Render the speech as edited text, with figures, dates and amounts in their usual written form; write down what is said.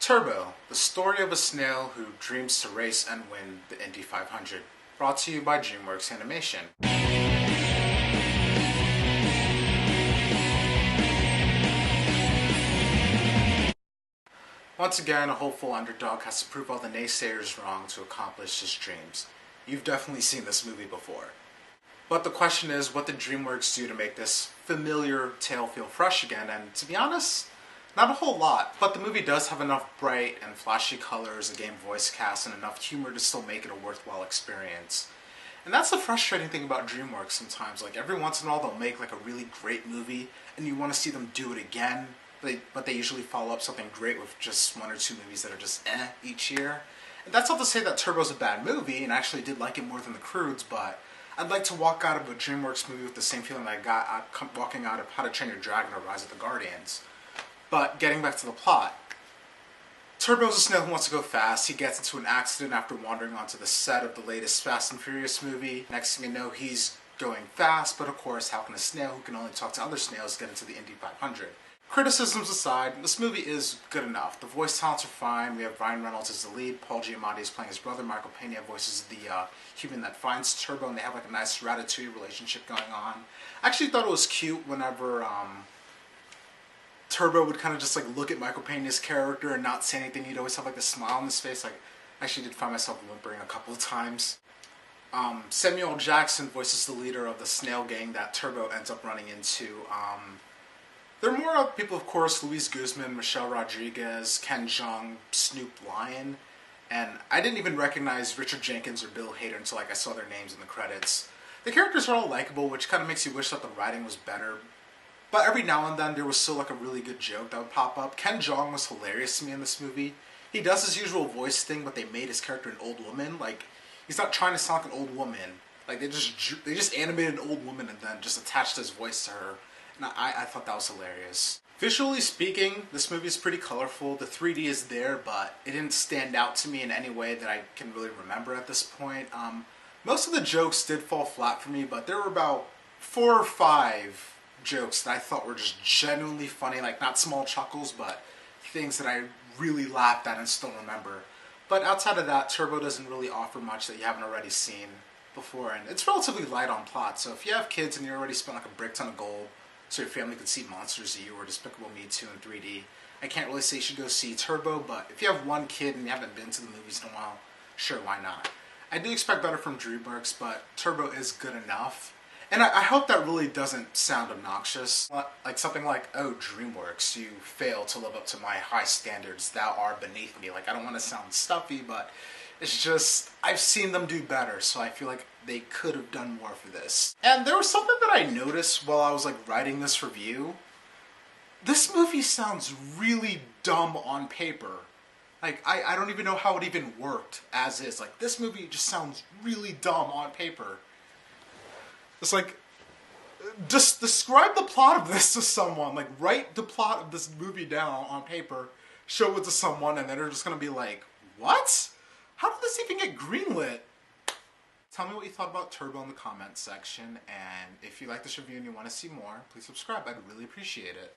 Turbo, the story of a snail who dreams to race and win the Indy 500. Brought to you by DreamWorks Animation. Once again, a hopeful underdog has to prove all the naysayers wrong to accomplish his dreams. You've definitely seen this movie before. But the question is, what did DreamWorks do to make this familiar tale feel fresh again? And to be honest, not a whole lot. But the movie does have enough bright and flashy colors, a game voice cast, and enough humor to still make it a worthwhile experience. And that's the frustrating thing about DreamWorks sometimes. Like, every once in a while they'll make like a really great movie, and you want to see them do it again. But they usually follow up something great with just one or two movies that are just each year. And that's not to say that Turbo's a bad movie, and I actually did like it more than The Croods, but I'd like to walk out of a DreamWorks movie with the same feeling I got walking out of How to Train Your Dragon or Rise of the Guardians. But getting back to the plot, Turbo's a snail who wants to go fast. He gets into an accident after wandering onto the set of the latest Fast and Furious movie. Next thing you know, he's going fast, but of course, how can a snail who can only talk to other snails get into the Indy 500? Criticisms aside, this movie is good enough. The voice talents are fine. We have Ryan Reynolds as the lead, Paul Giamatti is playing his brother, Michael Pena voices the human that finds Turbo, and they have like a nice ratatouille relationship going on. I actually thought it was cute whenever Turbo would kind of just like look at Michael Pena's character and not say anything. He'd always have like a smile on his face. Like, I actually did find myself whimpering a couple of times. Samuel L. Jackson voices the leader of the Snail gang that Turbo ends up running into. There are more people, of course: Luis Guzman, Michelle Rodriguez, Ken Jeong, Snoop Lion, and I didn't even recognize Richard Jenkins or Bill Hader until like I saw their names in the credits. The characters are all likable, which kind of makes you wish that the writing was better. But every now and then there was still like a really good joke that would pop up. Ken Jeong was hilarious to me in this movie. He does his usual voice thing, but they made his character an old woman. Like, he's not trying to sound like an old woman. Like, they just animated an old woman and then just attached his voice to her. And I thought that was hilarious. Visually speaking, this movie is pretty colorful. The 3D is there, but it didn't stand out to me in any way that I can really remember at this point. Most of the jokes did fall flat for me, but there were about 4 or 5 jokes that I thought were just genuinely funny. Like, not small chuckles, but things that I really laughed at and still remember. But outside of that, Turbo doesn't really offer much that you haven't already seen before, and it's relatively light on plot. So if you have kids and you already spent like a brick ton of gold so your family could see Monsters U or Despicable Me 2 in 3D, I can't really say you should go see Turbo, but if you have one kid and you haven't been to the movies in a while, sure, why not? I do expect better from DreamWorks, but Turbo is good enough. And I hope that really doesn't sound obnoxious. Like something like, oh, DreamWorks, you fail to live up to my high standards, thou art beneath me. Like, I don't want to sound stuffy, but it's just, I've seen them do better, so I feel like they could have done more for this. And there was something that I noticed while I was like writing this review. This movie sounds really dumb on paper. Like, I don't even know how it even worked as is. Like, this movie just sounds really dumb on paper. It's like, just describe the plot of this to someone. Like, write the plot of this movie down on paper, show it to someone, and then they're just gonna be like, what? How did this even get greenlit? Tell me what you thought about Turbo in the comments section, and if you like this review and you want to see more, please subscribe. I'd really appreciate it.